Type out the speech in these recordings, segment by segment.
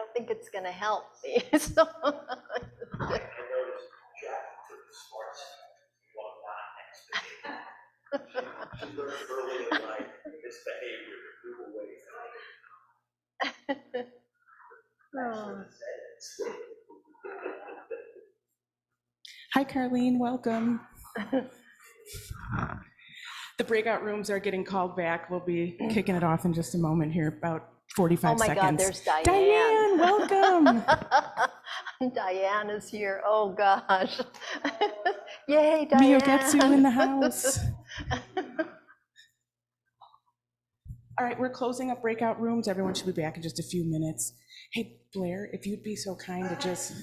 don't think it's going to help me. So, I noticed Jack took the smart side. Well, not next to me. She learned early in life this behavior to move away from it. Hi, Carlene, welcome. The breakout rooms are getting called back. We'll be kicking it off in just a moment here, about 45 seconds. Oh my God, there's Diane. Diane, welcome. Diane is here. Oh gosh. Yay, Diane. Miyoketsu in the house. All right, we're closing up breakout rooms. Everyone should be back in just a few minutes. Hey, Blair, if you'd be so kind to just...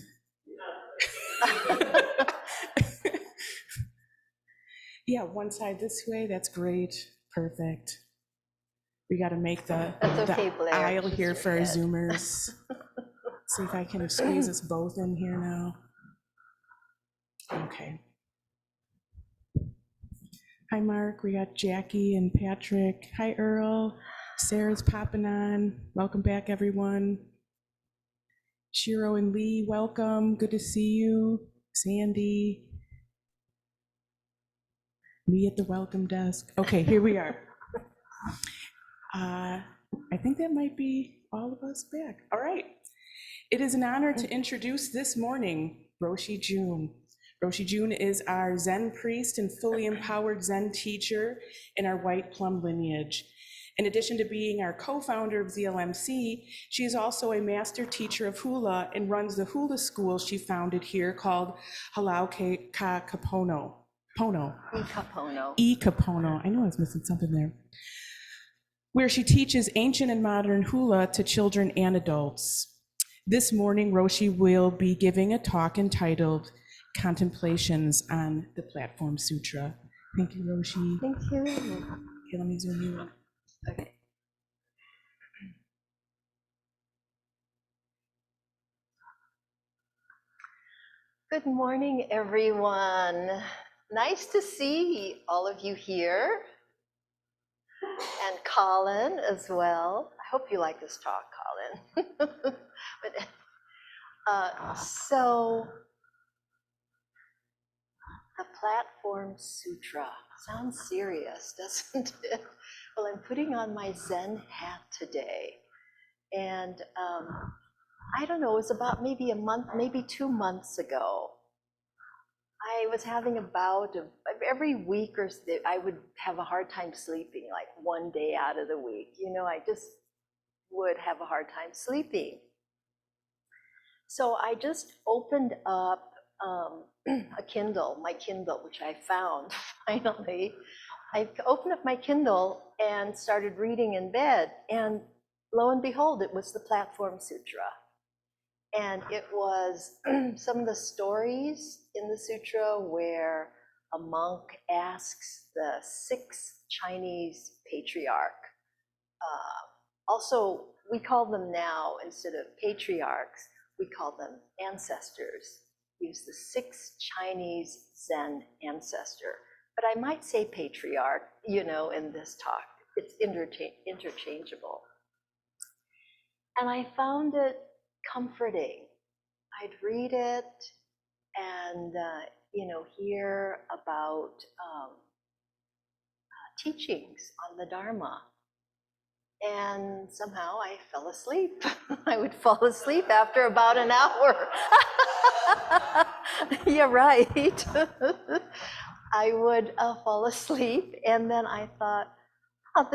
Yeah, one side this way, that's great, perfect. We got to make the aisle here for our Zoomers. See if I can squeeze us both in here now. Okay. Hi, Mark, we got Jackie and Patrick. Hi, Earl. Sarah's popping on. Welcome back, everyone. Shiro and Lee, welcome. Good to see you. Sandy. Me at the welcome desk. Okay, here we are. I think that might be all of us back. All right. It is an honor to introduce this morning Roshi June. Roshi June is our Zen Priest and fully empowered Zen teacher in our white plum lineage. In addition to being our co-founder of ZLMC, she is also a master teacher of Hula and runs the Hula School she founded here called Halau I Ka Pono. I Ka Pono. I Ka Pono. I knew I was missing something there. Where she teaches ancient and modern hula to children and adults. This morning, Roshi will be giving a talk entitled Contemplations on the Platform Sutra. Thank you, Roshi. Thank you. Okay, let me zoom you in. Okay. Good morning, everyone. Nice to see all of you here, and Colin as well. I hope you like this talk, Colin. So, the Platform Sutra sounds serious, doesn't it? Well, I'm putting on my Zen hat today, and I don't know, it was about maybe a month, maybe 2 months ago. I was having a bout of every week or so, I would have a hard time sleeping, like one day out of the week. You know, I just would have a hard time sleeping. So I just opened up a Kindle, my Kindle, which I found finally. I opened up my Kindle and started reading in bed, and lo and behold, it was the Platform Sutra. And it was some of the stories in the sutra where a monk asks the 6 Chinese patriarch. Also, we call them now, instead of patriarchs, we call them ancestors. Use the 6 Chinese Zen ancestor. But I might say patriarch, you know, in this talk. It's interchangeable. And I found it comforting. I'd read it and, you know, hear about teachings on the Dharma. And somehow I fell asleep. I would fall asleep after about an hour. Yeah, right. I would fall asleep, and then I thought, oh,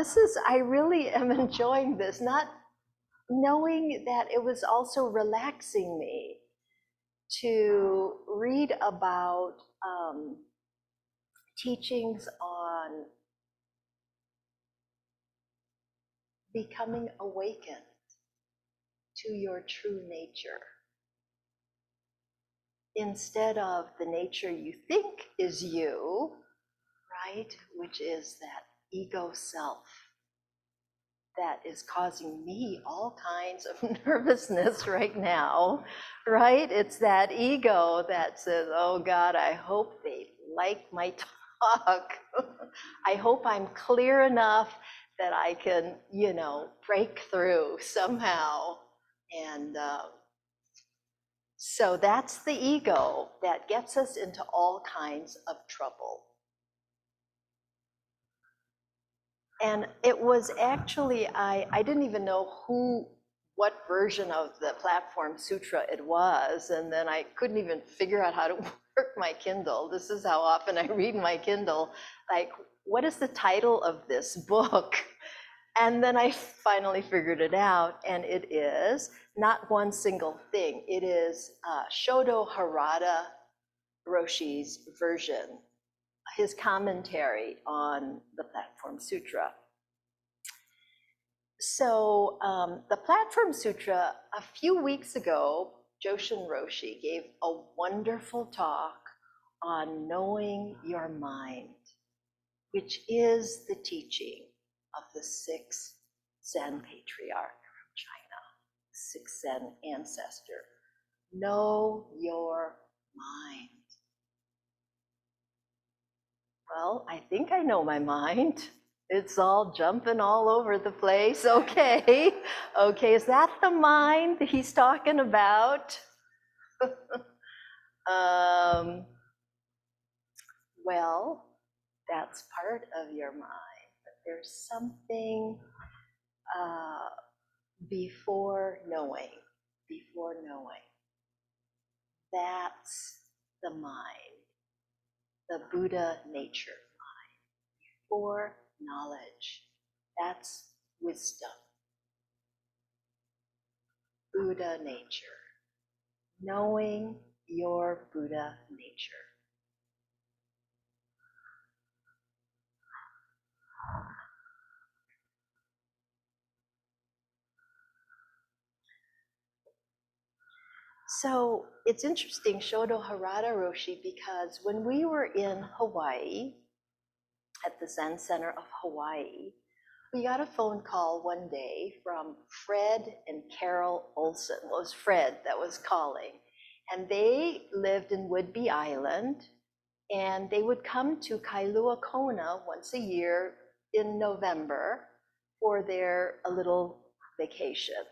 I really am enjoying this, not knowing that it was also relaxing me to read about teachings on becoming awakened to your true nature, instead of the nature you think is you, right? Which is that ego self that is causing me all kinds of nervousness right now, right? It's that ego that says, oh God, I hope they like my talk. I hope I'm clear enough that I can, you know, break through somehow. And so that's the ego that gets us into all kinds of trouble. And it was actually, I didn't even know what version of the platform sutra it was, and then I couldn't even figure out how to work my Kindle. This is how often I read my Kindle. Like, what is the title of this book? And then I finally figured it out, and it is not one single thing. It is Shodo Harada Roshi's version, his commentary on the Platform Sutra. So the Platform Sutra, a few weeks ago, Joshin Roshi gave a wonderful talk on knowing your mind, which is the teaching of the sixth Zen patriarch from China, sixth Zen ancestor. Know your mind. Well, I think I know my mind. It's all jumping all over the place. Okay, is that the mind that he's talking about? Well, that's part of your mind, but there's something before knowing. That's the mind, the Buddha nature mind, before knowledge. That's wisdom. Buddha nature. Knowing your Buddha nature. So it's interesting, Shodo Harada Roshi, because when we were in Hawaii, at the Zen Center of Hawaii, we got a phone call one day from Fred and Carol Olson. Well, it was Fred that was calling. And they lived in Whidbey Island, and they would come to Kailua Kona once a year in November for a little vacation.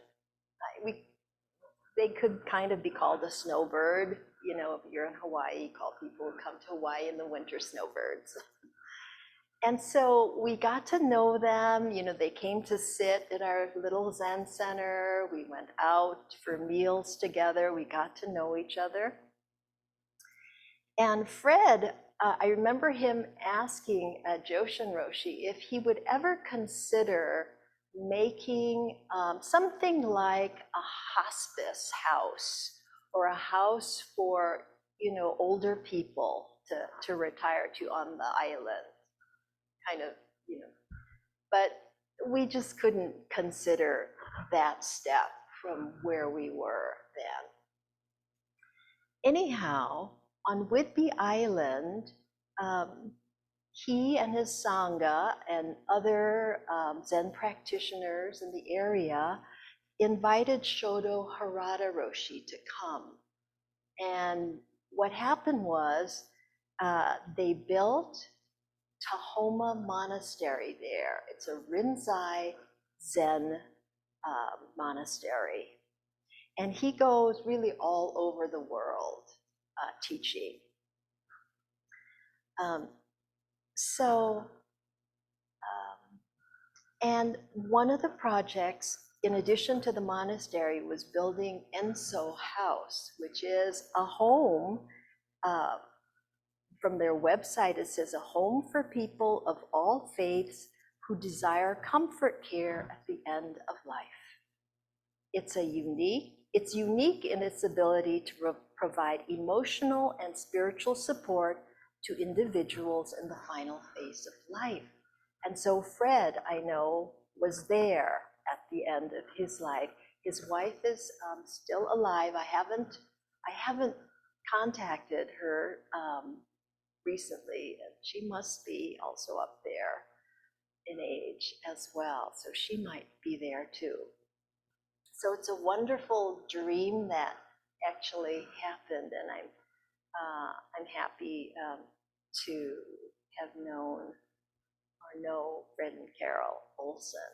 They could kind of be called a snowbird. You know, if you're in Hawaii, you call people who come to Hawaii in the winter snowbirds. And so we got to know them. You know, they came to sit at our little Zen center. We went out for meals together. We got to know each other. And Fred, I remember him asking Joshin Roshi if he would ever consider making something like a hospice house, or a house for, you know, older people to retire to on the island, kind of, you know. But we just couldn't consider that step from where we were then. Anyhow, on Whidbey Island, he and his Sangha and other Zen practitioners in the area invited Shodo Harada Roshi to come. And what happened was they built Tahoma Monastery there. It's a Rinzai Zen monastery. And he goes really all over the world teaching. And one of the projects, in addition to the monastery, was building Enso House, which is a home. From their website, it says, a home for people of all faiths who desire comfort care at the end of life. It's unique in its ability to provide emotional and spiritual support to individuals in the final phase of life. And so Fred, I know, was there at the end of his life. His wife is still alive. I haven't contacted her recently, and she must be also up there in age as well. So she might be there too. So it's a wonderful dream that actually happened, and I'm happy to have known or know Fred and Carol Olson.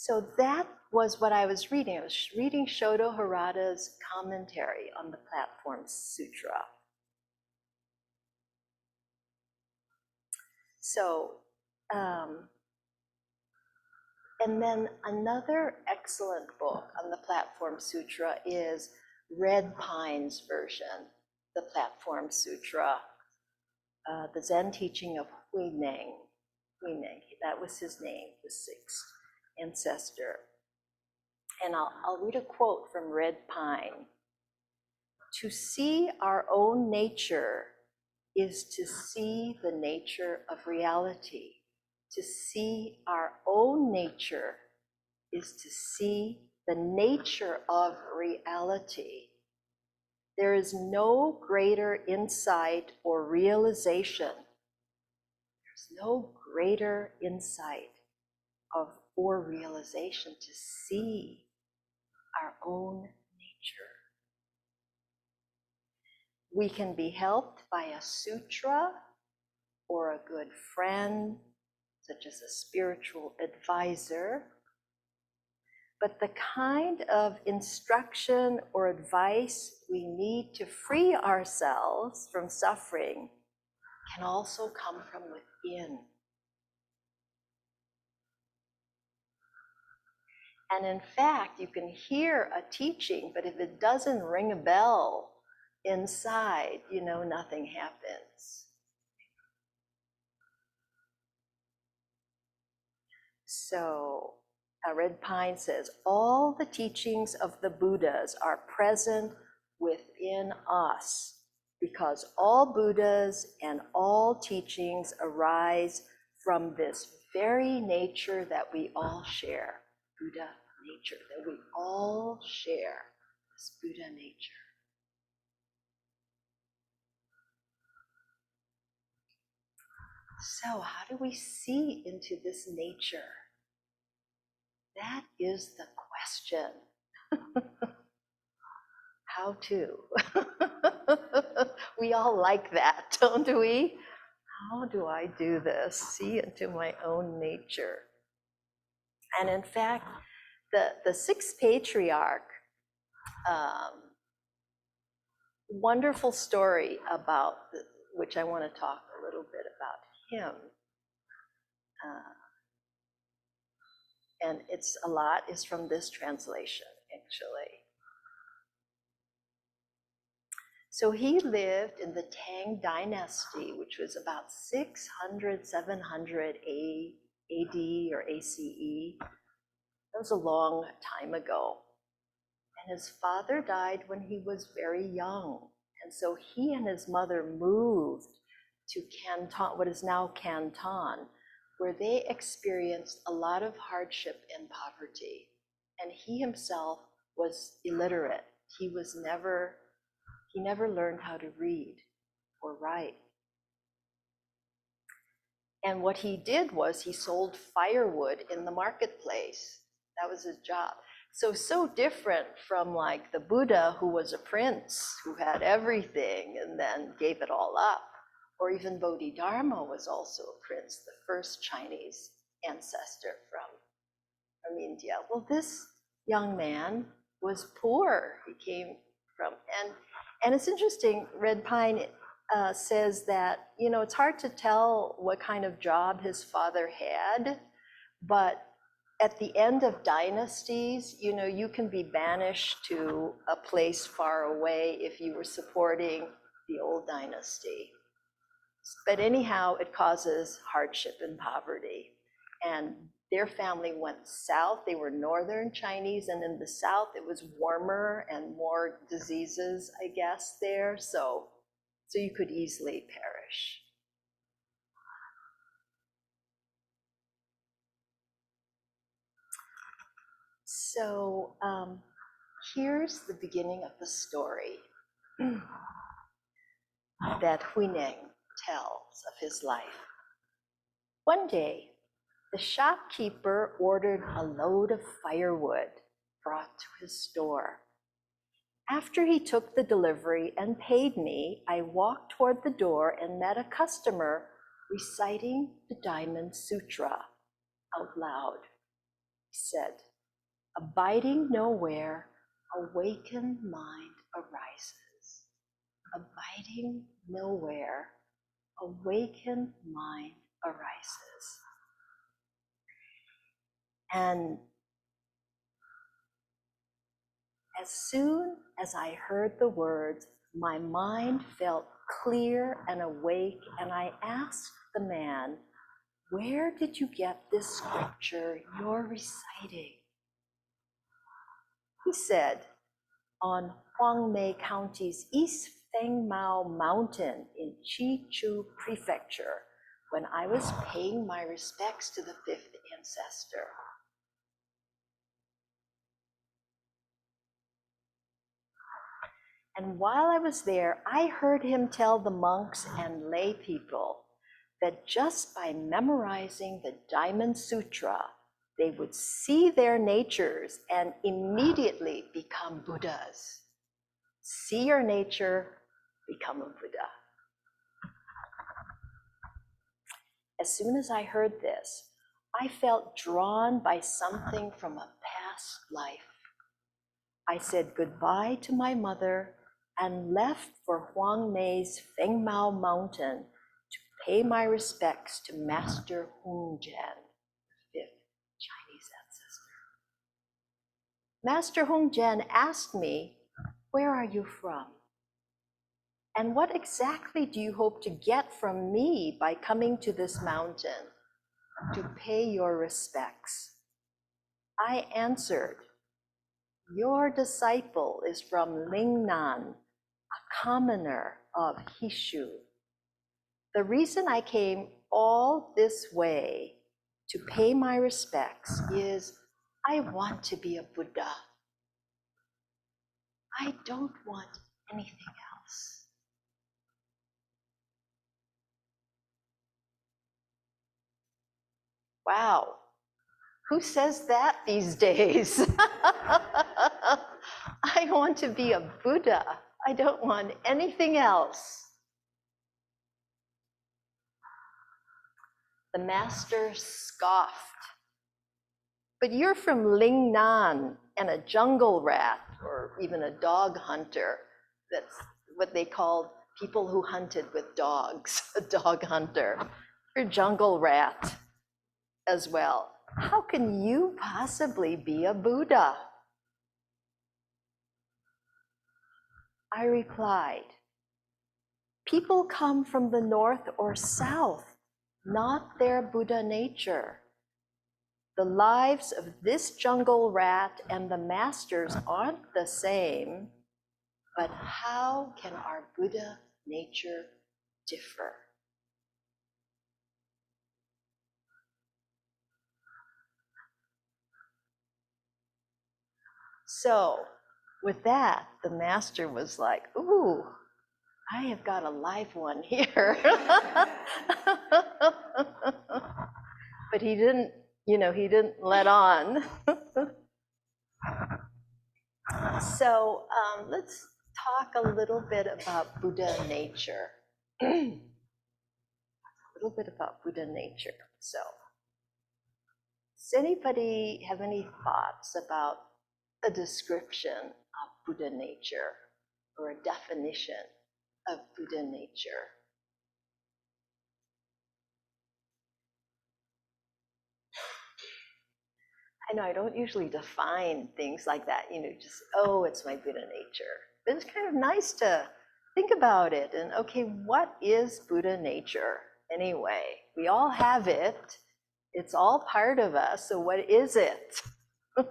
So that was what I was reading. I was reading Shodo Harada's commentary on the Platform Sutra. So, and then another excellent book on the Platform Sutra is Red Pine's version, the Platform Sutra, the Zen teaching of Huineng. Huineng, that was his name, the sixth ancestor. And I'll read a quote from Red Pine. To see our own nature is to see the nature of reality. To see our own nature is to see the nature of reality. There is no greater insight or realization. There's no greater insight or realization to see our own nature. We can be helped by a sutra or a good friend, such as a spiritual advisor. But the kind of instruction or advice we need to free ourselves from suffering can also come from within. And in fact, you can hear a teaching, but if it doesn't ring a bell inside, nothing happens. So, Red Pine says, all the teachings of the Buddhas are present within us because all Buddhas and all teachings arise from this very nature that we all share, Buddha nature, that we all share this Buddha nature. So how do we see into this nature? That is the question. How to? We all like that, don't we? How do I do this? See into my own nature. And in fact, the sixth patriarch, wonderful story about, which I want to talk a little bit about him. And a lot is from this translation, actually. So he lived in the Tang Dynasty, which was about 600, 700 AD or ACE. That was a long time ago. And his father died when he was very young. And so he and his mother moved to Canton, what is now Canton, where they experienced a lot of hardship and poverty. And he himself was illiterate. He never learned how to read or write. And what he did was he sold firewood in the marketplace. That was his job. So different from like the Buddha, who was a prince, who had everything and then gave it all up. Or even Bodhidharma was also a prince, the first Chinese ancestor from India. Well, this young man was poor. He came from, and it's interesting, Red Pine says that, it's hard to tell what kind of job his father had, but at the end of dynasties, you can be banished to a place far away if you were supporting the old dynasty. But anyhow, it causes hardship and poverty. And their family went south. They were northern Chinese, and in the south it was warmer and more diseases, I guess, there. So you could easily perish. So here's the beginning of the story that Huineng tells of his life. One day, the shopkeeper ordered a load of firewood brought to his store. After he took the delivery and paid me, I walked toward the door and met a customer reciting the Diamond Sutra out loud. He said, abiding nowhere, awakened mind arises. Abiding nowhere, awakened mind arises. And as soon as I heard the words, my mind felt clear and awake, and I asked the man, where did you get this scripture you're reciting? He said, on Huangmei County's East Fengmao Mountain in Chichu Prefecture, when I was paying my respects to the fifth ancestor. And while I was there, I heard him tell the monks and lay people that just by memorizing the Diamond Sutra, they would see their natures and immediately become Buddhas. See your nature, become a Buddha. As soon as I heard this, I felt drawn by something from a past life. I said goodbye to my mother and left for Huangmei's Fengmao Mountain to pay my respects to Master Hung Jen, the fifth Chinese ancestor. Master Hung Jen asked me, where are you from? And what exactly do you hope to get from me by coming to this mountain to pay your respects? I answered, your disciple is from Lingnan, a commoner of Hishu. The reason I came all this way to pay my respects is I want to be a Buddha. I don't want anything else. Wow, who says that these days? I want to be a Buddha. I don't want anything else. The master scoffed. But you're from Lingnan and a jungle rat, or even a dog hunter. That's what they called people who hunted with dogs, a dog hunter. You're a jungle rat as well. How can you possibly be a Buddha? I replied, people come from the north or south, not their Buddha nature. The lives of this jungle rat and the masters aren't the same, but how can our Buddha nature differ? So with that, the master was like, ooh, I have got a live one here. But he didn't let on. So let's talk a little bit about Buddha nature. A little bit about Buddha nature. So, does anybody have any thoughts about a description of Buddha nature or a definition of Buddha nature? I know I don't usually define things like that, just, oh, it's my Buddha nature. But it's kind of nice to think about it and, okay, what is Buddha nature anyway? We all have it. It's all part of us, so what is it? A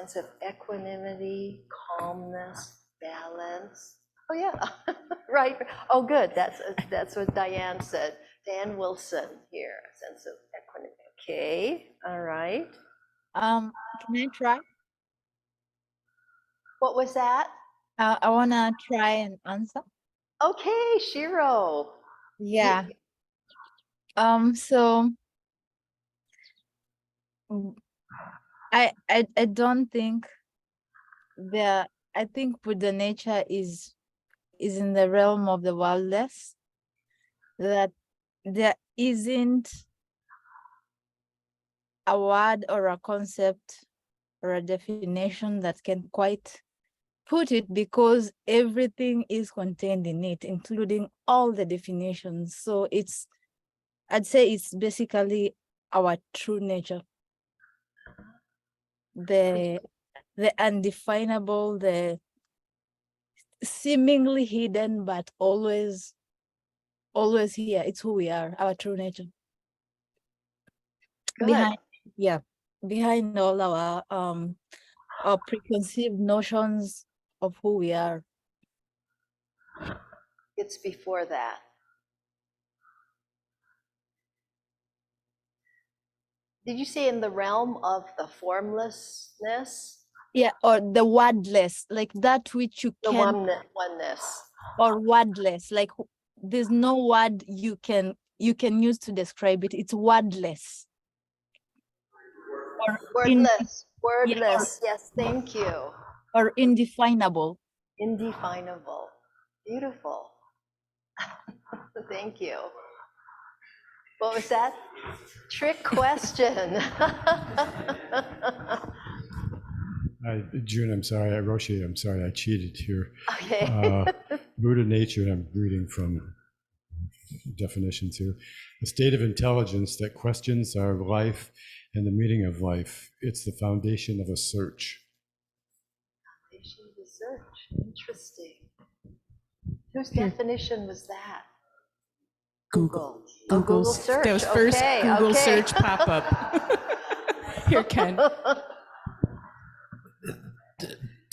sense of equanimity, calmness, balance. Oh yeah, right. Oh good, that's what Diane said. Dan Wilson here, a sense of equanimity. Okay, all right. Can I try? What was that? I wanna try and answer. Okay, Shiro. Yeah. So I don't think I think Buddha nature is in the realm of the worldless. that there isn't a word or a concept or a definition that can quite put it, because everything is contained in it, including all the definitions. So I'd say it's basically our true nature, the undefinable, the seemingly hidden, but always here. It's who we are, our true nature. Good. Behind all our preconceived notions of who we are. It's before that. Did you say in the realm of the formlessness? Yeah, or the wordless, like that which you The can, oneness. or wordless, like there's no word you can use to describe it. It's wordless. Or Wordless. yeah, Wordless. Yes, thank you. or indefinable. Indefinable. Beautiful. Thank you. What was that? Trick question. June, I'm sorry. Roshi, I'm sorry. I cheated here. Okay. Buddha nature, I'm reading from definitions here. A state of intelligence that questions our life and the meaning of life. It's the foundation of a search. Foundation research. Interesting. Whose definition was that? Google. Oh, Google search. That was first Okay, Google okay. search pop-up. Here, Ken.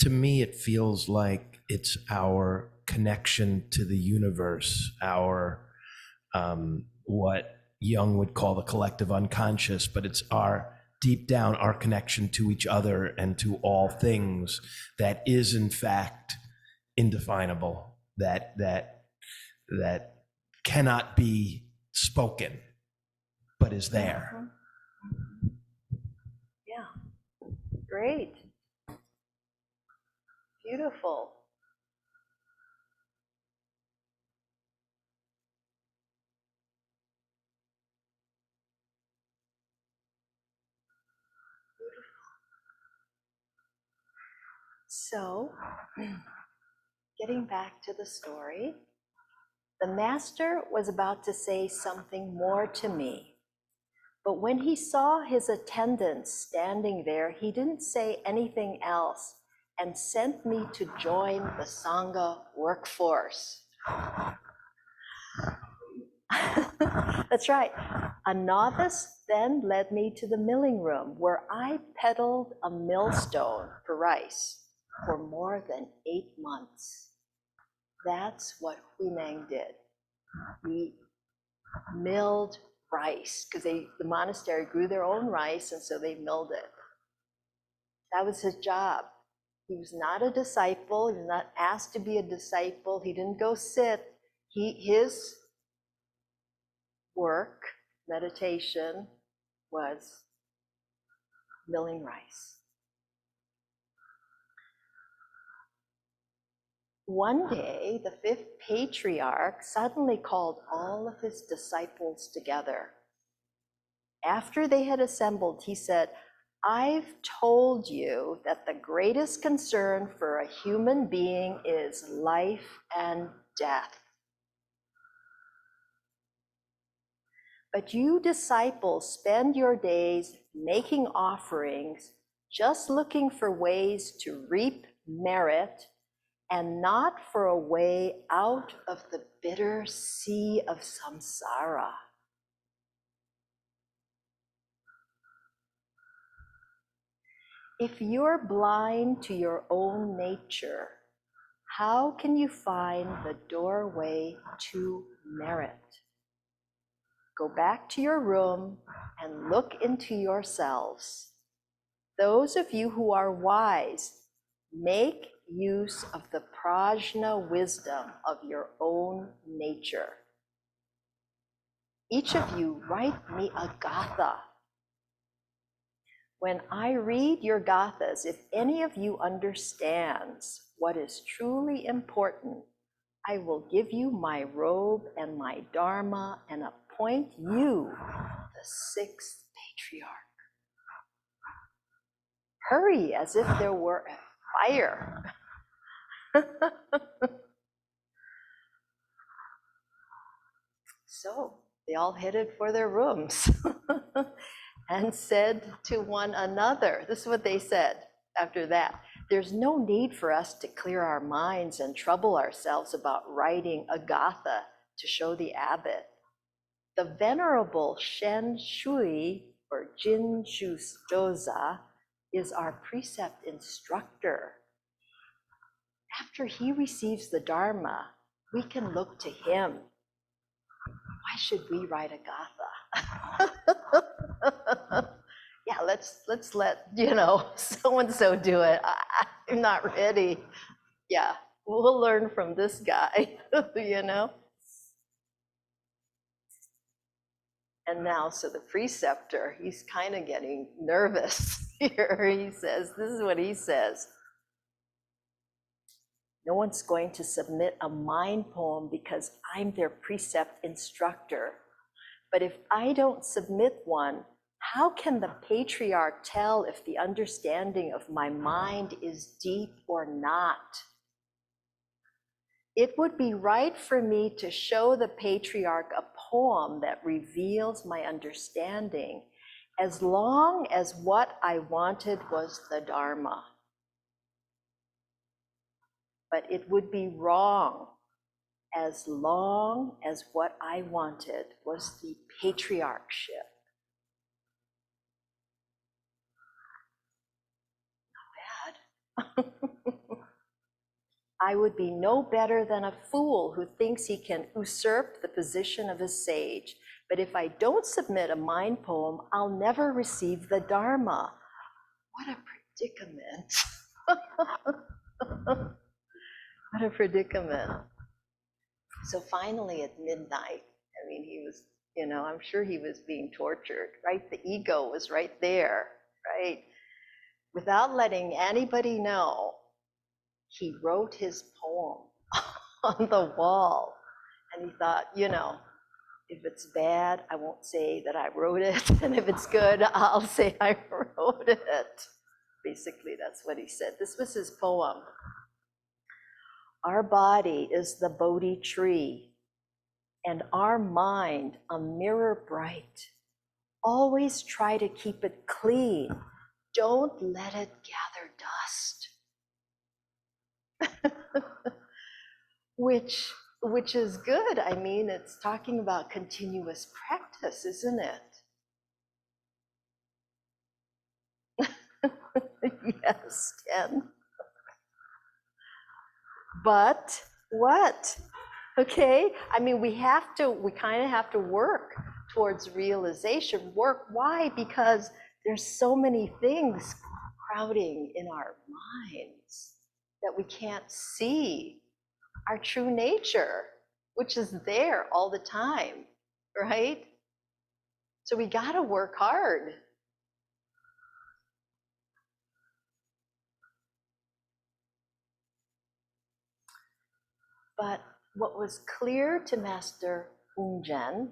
To me, it feels like it's our connection to the universe, our what Jung would call the collective unconscious, but it's our deep down our connection to each other and to all things that is in fact indefinable, that cannot be spoken, but is there. Yeah. Great. Beautiful. So, getting back to the story, the master was about to say something more to me, but when he saw his attendants standing there, he didn't say anything else and sent me to join the Sangha workforce. That's right. A novice then led me to the milling room where I peddled a millstone for rice for more than 8 months. That's what Huineng did. He milled rice because the monastery grew their own rice, and so they milled it. That was his job. He was not a disciple. He was not asked to be a disciple. He didn't go sit. His work, meditation, was milling rice. One day, the fifth patriarch suddenly called all of his disciples together. After they had assembled, he said, "I've told you that the greatest concern for a human being is life and death. But you disciples spend your days making offerings, just looking for ways to reap merit and not for a way out of the bitter sea of samsara." If you're blind to your own nature, how can you find the doorway to merit? Go back to your room and look into yourselves. Those of you who are wise, make use of the prajna wisdom of your own nature. Each of you write me a gatha. When I read your gathas, if any of you understands what is truly important, I will give you my robe and my dharma and appoint you the sixth patriarch. Hurry, as if there were a fire. So they all headed for their rooms and said to one another, this is what they said after that: there's no need for us to clear our minds and trouble ourselves about writing a gatha to show the abbot. The Venerable Shen Shui, or Jin Shu Doza, is our precept instructor. After he receives the Dharma, we can look to him. Why should we write a gatha? Yeah, let's let, so-and-so do it. I'm not ready. Yeah, we'll learn from this guy, And now, so the preceptor, he's kind of getting nervous here. He says, this is what he says: no one's going to submit a mind poem because I'm their precept instructor. But if I don't submit one, how can the patriarch tell if the understanding of my mind is deep or not? It would be right for me to show the patriarch a poem that reveals my understanding, as long as what I wanted was the Dharma. But it would be wrong as long as what I wanted was the patriarchship. Not bad. I would be no better than a fool who thinks he can usurp the position of a sage. But if I don't submit a mind poem, I'll never receive the Dharma. What a predicament. What a predicament. So finally at midnight, he was, I'm sure he was being tortured, right? The ego was right there, right? Without letting anybody know, he wrote his poem on the wall. And he thought, if it's bad, I won't say that I wrote it. And if it's good, I'll say I wrote it. Basically, that's what he said. This was his poem. Our body is the Bodhi tree, and our mind a mirror bright. Always try to keep it clean. Don't let it gather dust. Which is good. It's talking about continuous practice, isn't it? Yes, Ken. But what? Okay, we kind of have to work towards realization. Why? Because there's so many things crowding in our minds that we can't see our true nature, which is there all the time, right? So we got to work hard. But what was clear to Master Hungzhen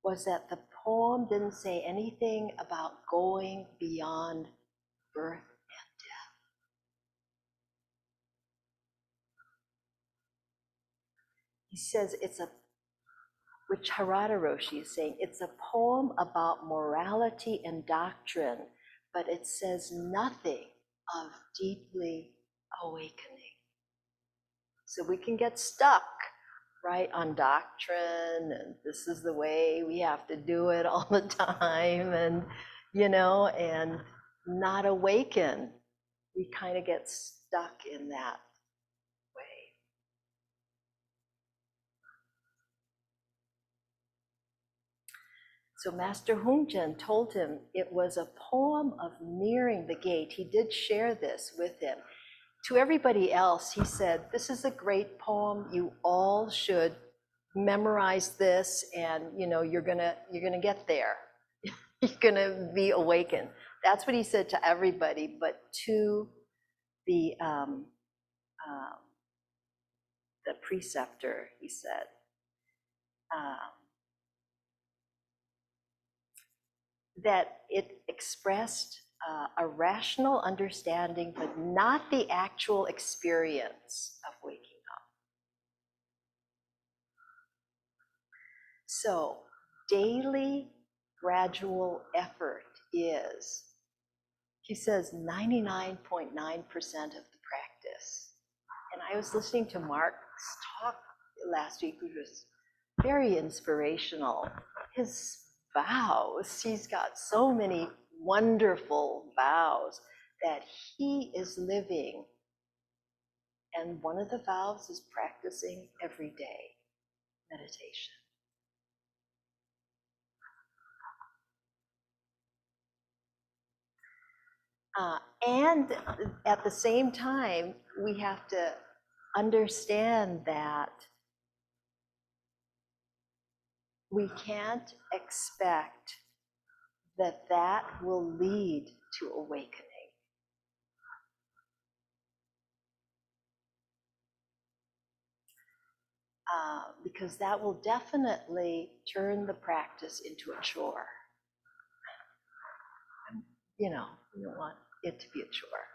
was that the poem didn't say anything about going beyond birth and death. He says which Harada Roshi is saying, it's a poem about morality and doctrine, but it says nothing of deeply awakening. So we can get stuck, right, on doctrine, and this is the way we have to do it all the time, and and not awaken. We kind of get stuck in that way. So Master Hungzhen told him it was a poem of nearing the gate. He did share this with him. To everybody else, he said, this is a great poem. You all should memorize this, and you're gonna get there. You're gonna be awakened. That's what he said to everybody, but to the the preceptor, he said, that it expressed a rational understanding, but not the actual experience of waking up. So daily gradual effort is, he says, 99.9% of the practice. And I was listening to Mark's talk last week, which was very inspirational. His vows, he's got so many wonderful vows that he is living. And one of the vows is practicing every day meditation. And at the same time, we have to understand that we can't expect that that will lead to awakening. Because that will definitely turn the practice into a chore. You know, we don't want it to be a chore.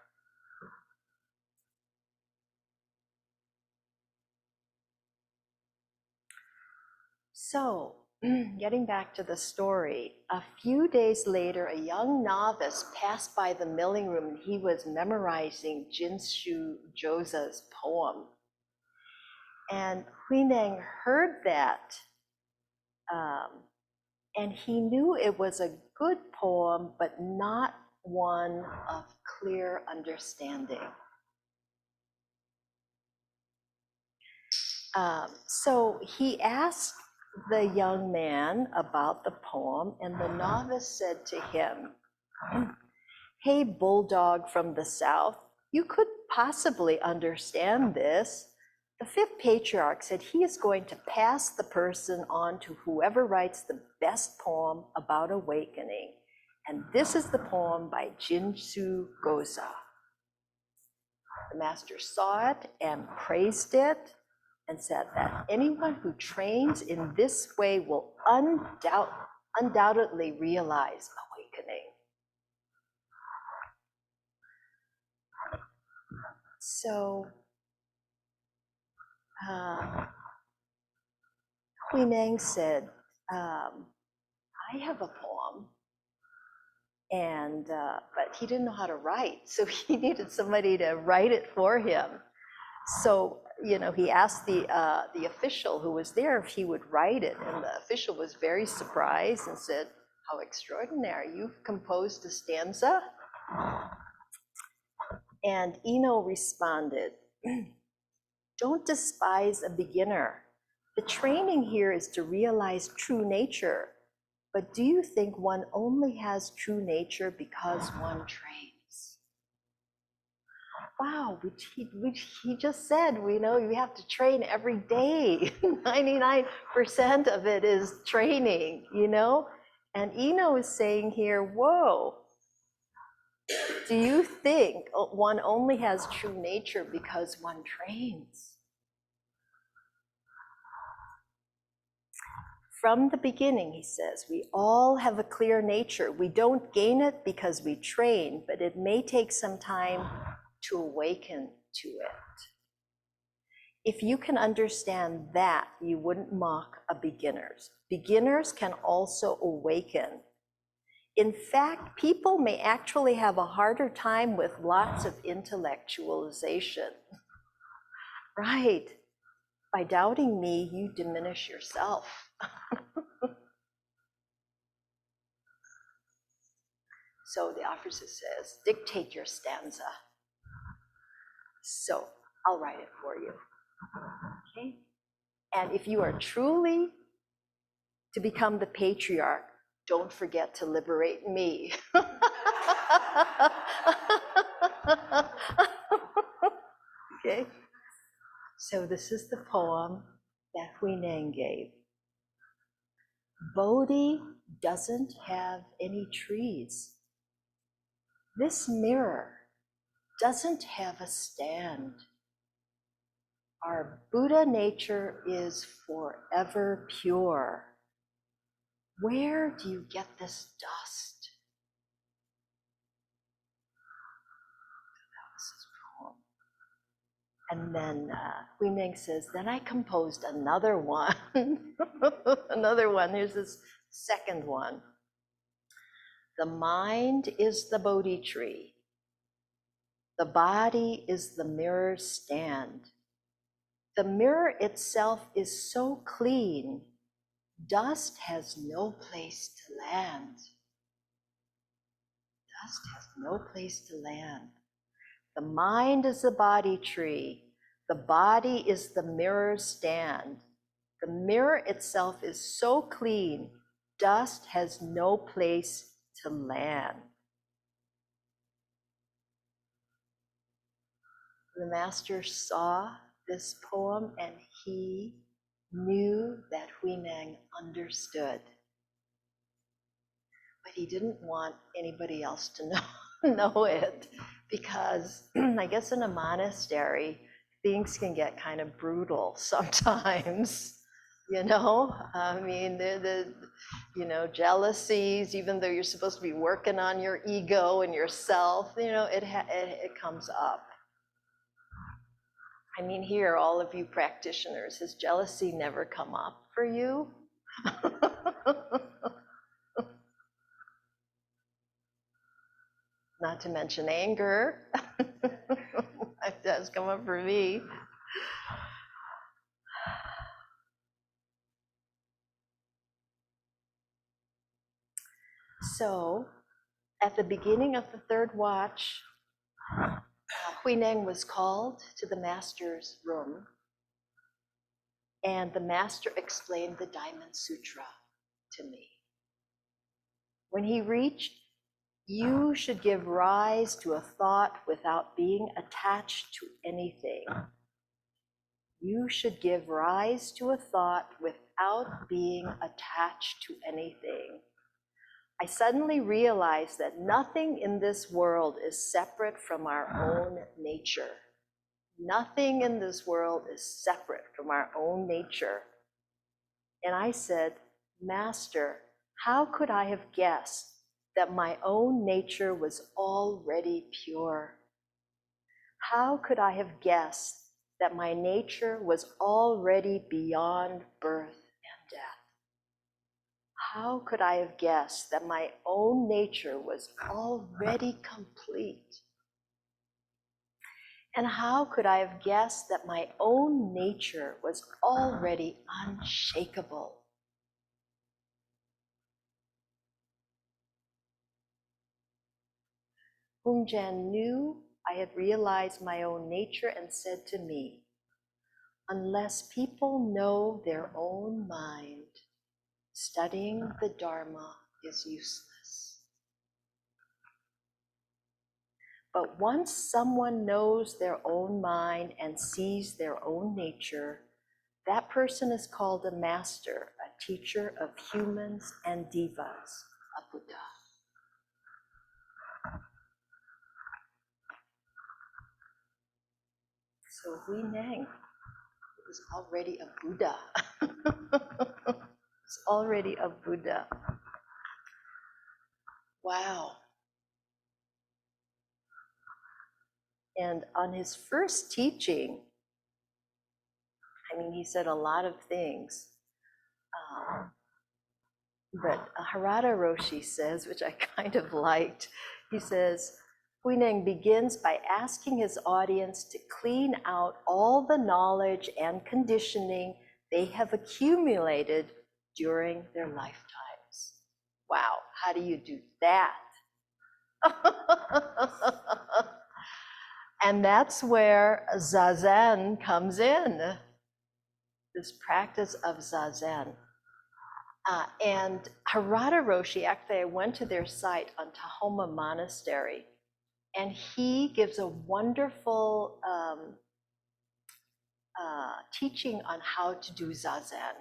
So, getting back to the story, a few days later, a young novice passed by the milling room and he was memorizing Jinshu Josa's poem. And Huineng heard that, and he knew it was a good poem, but not one of clear understanding. So he asked the young man about the poem, and the novice said to him, "Hey, bulldog from the south, you could possibly understand this. The fifth patriarch said he is going to pass the person on to whoever writes the best poem about awakening. And this is the poem by Jinshu Gosa." The master saw it and praised it and said that anyone who trains in this way will undoubtedly realize awakening. So, Huineng said, I have a poem, and but he didn't know how to write, so he needed somebody to write it for him. So, you know, he asked the official who was there if he would write it, and the official was very surprised and said, "How extraordinary, you've composed a stanza?" And Ino responded, "Don't despise a beginner. The training here is to realize true nature. But do you think one only has true nature because one trains?" Wow, which he just said, we know you have to train every day. 99% of it is training, you know? And Ino is saying here, whoa, do you think one only has true nature because one trains? From the beginning, he says, we all have a clear nature. We don't gain it because we train, but it may take some time to awaken to it. If you can understand that, you wouldn't mock a beginners. Beginners can also awaken. In fact, people may actually have a harder time with lots of intellectualization. Right. By doubting me, you diminish yourself. So the officer says, dictate your stanza. So I'll write it for you. Okay? And if you are truly to become the patriarch, don't forget to liberate me. Okay? So this is the poem that Huineng gave. Bodhi doesn't have any trees. This mirror doesn't have a stand. Our Buddha nature is forever pure. Where do you get this dust? That was his poem. And then Huineng says, then I composed another one. Another one. Here's this second one. The mind is the Bodhi tree. The body is the mirror's stand. The mirror itself is so clean, dust has no place to land. Dust has no place to land. The mind is the body tree. The body is the mirror's stand. The mirror itself is so clean, dust has no place to land. The master saw this poem and he knew that Huineng understood. But he didn't want anybody else to know it, because I guess in a monastery, things can get kind of brutal sometimes, you know? I mean, jealousies, even though you're supposed to be working on your ego and yourself, it comes up. I mean, here, all of you practitioners, has jealousy never come up for you? Not to mention anger. It does come up for me. So, at the beginning of the third watch, Huineng was called to the master's room, and the master explained the Diamond Sutra to me. When he reached, you should give rise to a thought without being attached to anything. You should give rise to a thought without being attached to anything. I suddenly realized that nothing in this world is separate from our own nature. Nothing in this world is separate from our own nature. And I said, Master, how could I have guessed that my own nature was already pure? How could I have guessed that my nature was already beyond birth and death? How could I have guessed that my own nature was already complete? And how could I have guessed that my own nature was already unshakable? Hungzhan knew I had realized my own nature and said to me, unless people know their own mind, studying the Dharma is useless. But once someone knows their own mind and sees their own nature, that person is called a master, a teacher of humans and devas, a Buddha. So Huineng was already a Buddha. It's already a Buddha. Wow. And on his first teaching, I mean, he said a lot of things. But Harada Roshi says, which I kind of liked, he says, Huineng begins by asking his audience to clean out all the knowledge and conditioning they have accumulated during their lifetimes. Wow, how do you do that? And that's where Zazen comes in, this practice of Zazen. And Harada Roshi, actually, I went to their site on Tahoma Monastery, and he gives a wonderful teaching on how to do Zazen.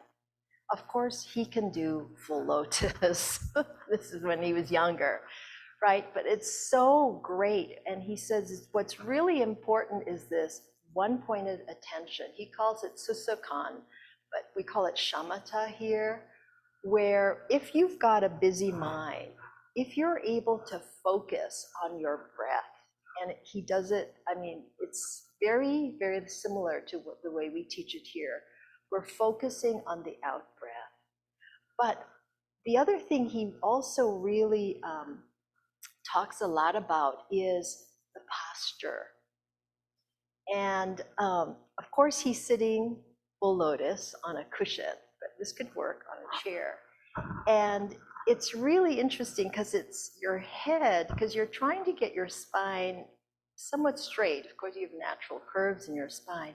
Of course, he can do full lotus. This is when he was younger, right? But it's so great. And he says what's really important is this: one-pointed attention. He calls it susakan, but we call it shamatha here, where if you've got a busy mind, if you're able to focus on your breath, and he does it, I mean, it's very, very similar to the way we teach it here. We're focusing on the out breath. But the other thing he also really talks a lot about is the posture. And of course, he's sitting full lotus on a cushion, but this could work on a chair. And it's really interesting because it's your head, because you're trying to get your spine somewhat straight. Of course, you have natural curves in your spine.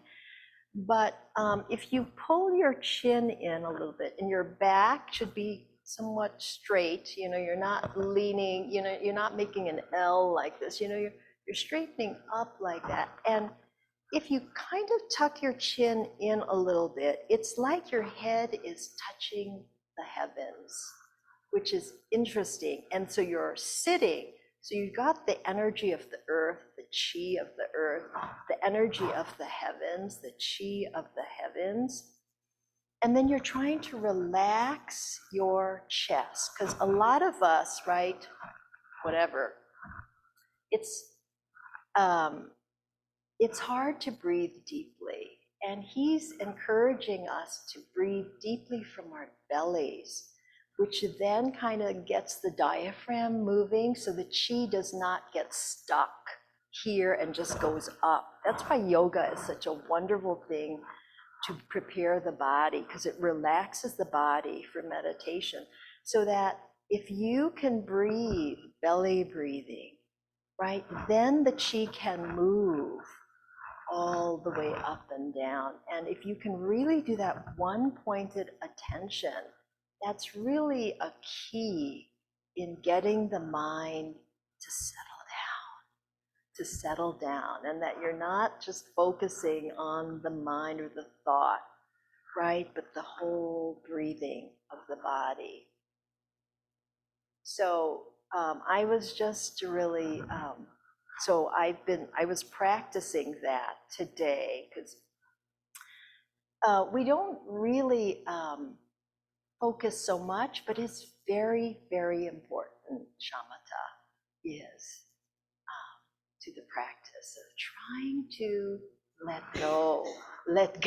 But if you pull your chin in a little bit, and your back should be somewhat straight, you know, you're not leaning, you know, you're not making an L like this, you know, you're straightening up like that. And if you kind of tuck your chin in a little bit, it's like your head is touching the heavens, which is interesting. And so you're sitting, so you've got the energy of the earth, the chi of the earth, the energy of the heavens, the chi of the heavens. And then you're trying to relax your chest, because a lot of us, right, whatever, it's hard to breathe deeply. And he's encouraging us to breathe deeply from our bellies, which then kind of gets the diaphragm moving so the chi does not get stuck here and just goes up. That's why yoga is such a wonderful thing to prepare the body, because it relaxes the body for meditation. So that if you can breathe, belly breathing, right, then the chi can move all the way up and down. And if you can really do that one-pointed attention, that's really a key in getting the mind to settle down, and that you're not just focusing on the mind or the thought, right, but the whole breathing of the body. So I was just really, so I was practicing that today, because we don't really focus so much, but it's very, very important, shamatha is, to the practice of trying to let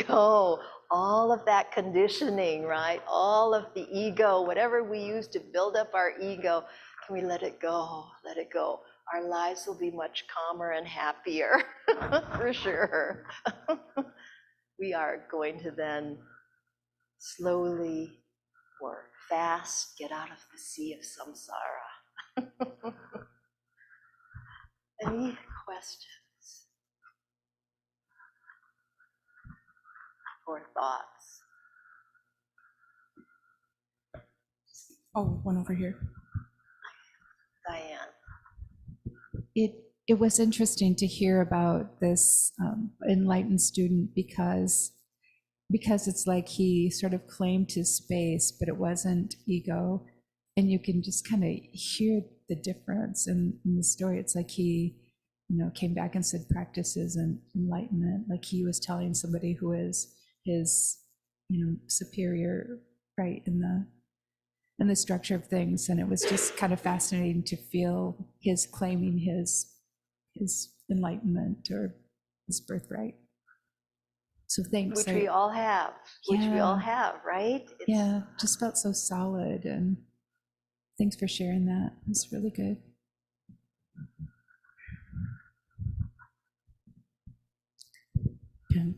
go all of that conditioning, right? All of the ego, whatever we use to build up our ego, can we let it go, let it go? Our lives will be much calmer and happier, for sure. We are going to then slowly or fast get out of the sea of samsara. Any questions or thoughts? Oh, one over here. Diane. It was interesting to hear about this enlightened student because it's like he sort of claimed his space, but it wasn't ego. And you can just kind of hear the difference in the story. It's like he, came back and said practices and enlightenment, like he was telling somebody who is his, superior, right, in the structure of things. And it was just kind of fascinating to feel his claiming his enlightenment or his birthright. So thanks. Which we all have, right? Just felt so solid, and thanks for sharing that. It's really good. Yeah.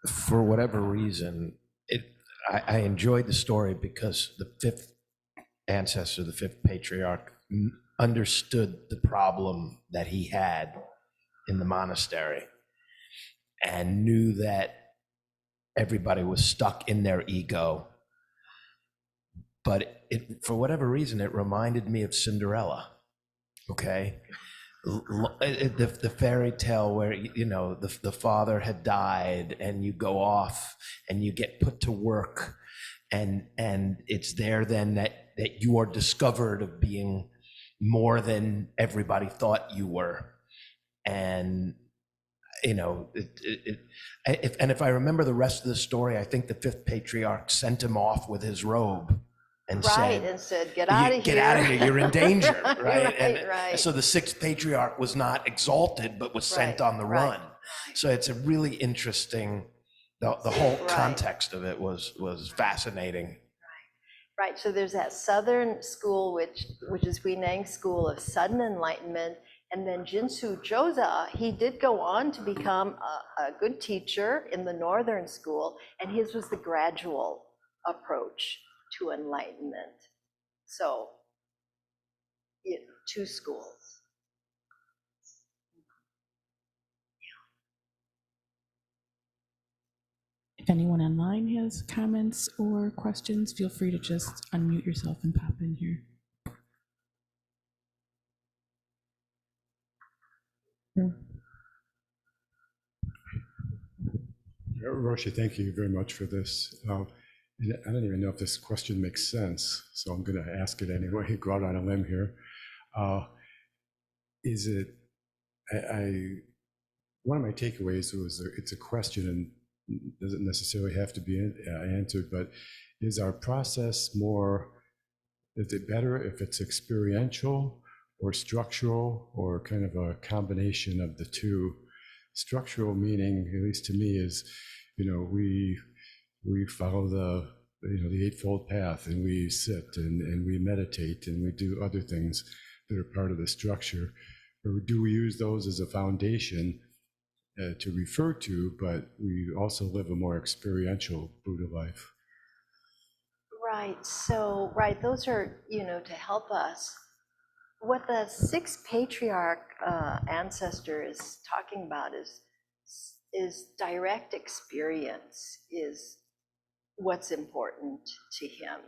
For whatever reason, I enjoyed the story because the fifth ancestor, the fifth patriarch, understood the problem that he had in the monastery and knew that everybody was stuck in their ego. But for whatever reason, it reminded me of Cinderella, okay? The fairy tale where, the father had died and you go off and you get put to work, and it's there then that you are discovered of being more than everybody thought you were. And you know, if I remember the rest of the story, I think the fifth patriarch sent him off with his robe and Right, said, and said, get out of here. Get out of here, you're in danger, right? Right, And right. so the sixth patriarch was not exalted, but was sent Right, on the right. run. So it's a really interesting, the whole Right. context of it was fascinating. Right, so there's that southern school, which is Huineng School of Sudden Enlightenment, and then Jinsu Joza, he did go on to become a good teacher in the northern school, and his was the gradual approach to enlightenment. So, two schools. If anyone online has comments or questions, feel free to just unmute yourself and pop in here. Roshi, thank you very much for this. I don't even know if this question makes sense, so I'm going to ask it anyway, go out on a limb here. One of my takeaways was it's a question and doesn't necessarily have to be answered, but is our process is it better if it's experiential or structural or kind of a combination of the two? Structural meaning, at least to me, is, we follow the Eightfold Path, and we sit and we meditate and we do other things that are part of the structure. Or do we use those as a foundation to refer to, but we also live a more experiential Buddha life? Right, so, those are, to help us. What the sixth patriarch ancestor is talking about is direct experience is what's important to him.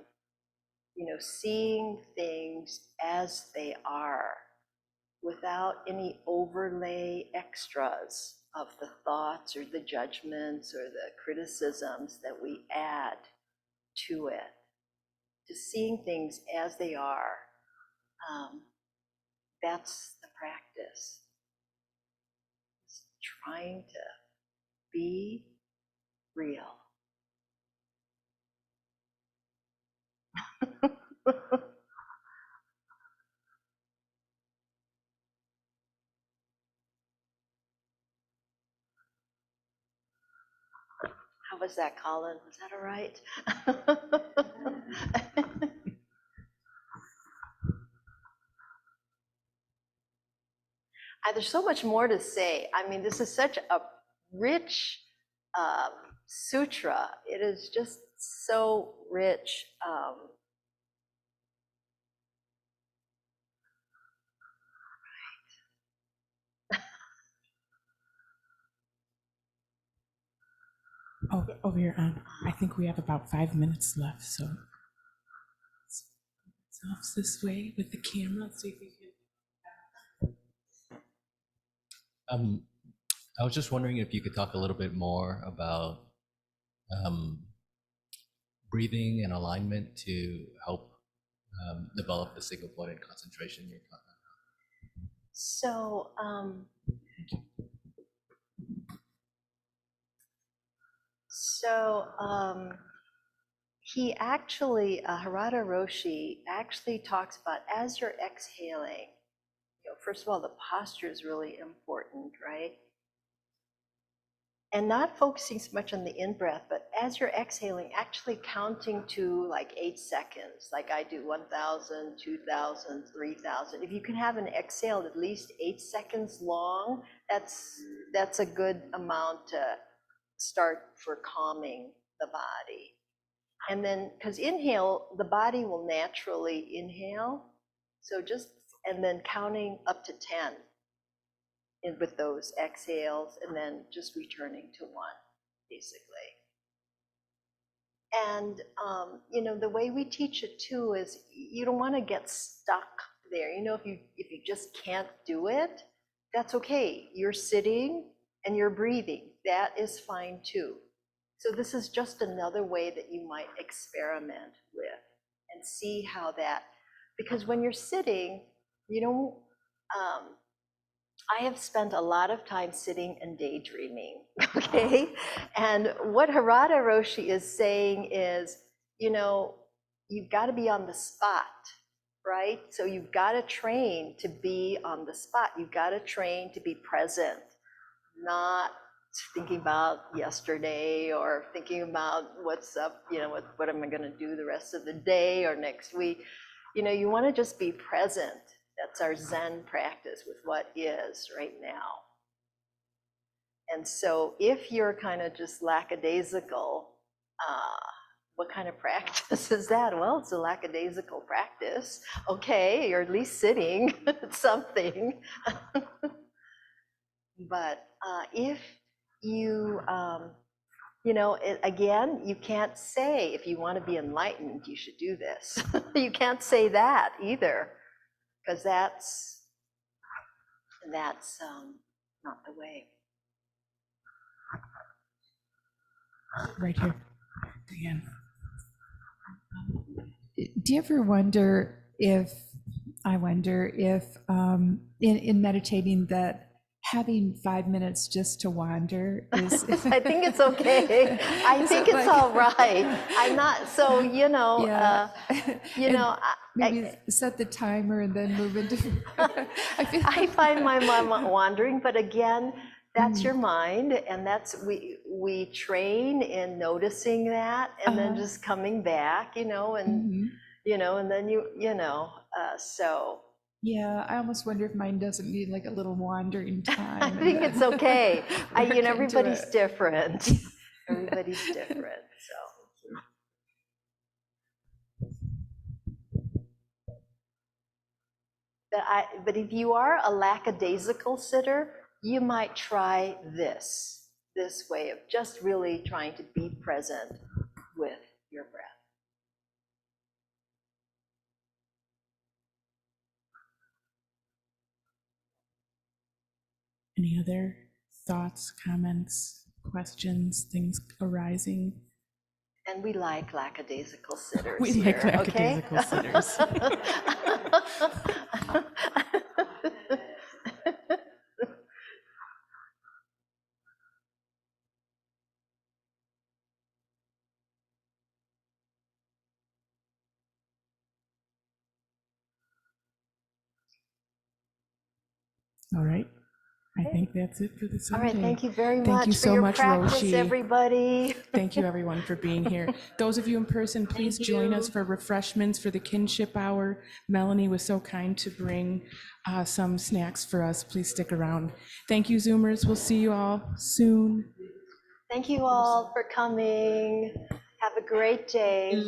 Seeing things as they are without any overlay extras of the thoughts or the judgments or the criticisms that we add to it. To seeing things as they are. That's the practice. It's trying to be real. How was that, Colin? Was that all right? There's so much more to say. I mean, this is such a rich sutra. It is just so rich. Over here, I think we have about 5 minutes left, so let's off this way with the camera. Let's see if we can. I was just wondering if you could talk a little bit more about breathing and alignment to help develop the single-pointed concentration you're talking about. He actually, Harada Roshi actually talks about as you're exhaling, first of all, the posture is really important, right? And not focusing so much on the in-breath, but as you're exhaling, actually counting to like 8 seconds, like I do 1,000, 2,000, 3,000. If you can have an exhale at least 8 seconds long, that's a good amount to start for calming the body. And then, because inhale, the body will naturally inhale. So and then counting up to 10 with those exhales, and then just returning to 1, basically. And, the way we teach it too is you don't want to get stuck there. If you just can't do it, that's okay. You're sitting and you're breathing. That is fine too. So this is just another way that you might experiment with and see how that, because when you're sitting, I have spent a lot of time sitting and daydreaming, okay? And what Harada Roshi is saying is, you know, you've got to be on the spot, right? So you've got to train to be on the spot. You've got to train to be present, not thinking about yesterday or thinking about what's up, you know, what am I going to do the rest of the day or next week. You know, you want to just be present. That's our Zen practice with what is right now. And so if you're kind of just lackadaisical, what kind of practice is that? Well, it's a lackadaisical practice. Okay, you're at least sitting, something. But if you, you know, again, you can't say if you want to be enlightened, you should do this. You can't say that either, because that's not the way. Right here, Diane. Do you ever wonder if, in meditating, that having 5 minutes just to wander is... I think it's okay. I think it's all right. I'm not, so, you know, Yeah. Maybe I set the timer and then move into... I find my mind wandering, but again, that's your mind, and that's, we train in noticing that, and then just coming back, you know, and, you know, and then you know, so. Yeah, I almost wonder if mine doesn't need like a little wandering time. I think it's okay. You know, into everybody's it. different. Everybody's different, so. But if you are a lackadaisical sitter, you might try this way of just really trying to be present with your breath. Any other thoughts, comments, questions, things arising? And we like lackadaisical sitters. We here, like lackadaisical sitters. All right. I think that's it for this All right, Sunday. thank you very much Thank you for so your much, practice, Roshi. everybody. Thank you, everyone, for being here. Those of you in person, please join us for refreshments for the kinship hour. Melanie was so kind to bring some snacks for us. Please stick around. Thank you, Zoomers. We'll see you all soon. Thank you all for coming. Have a great day.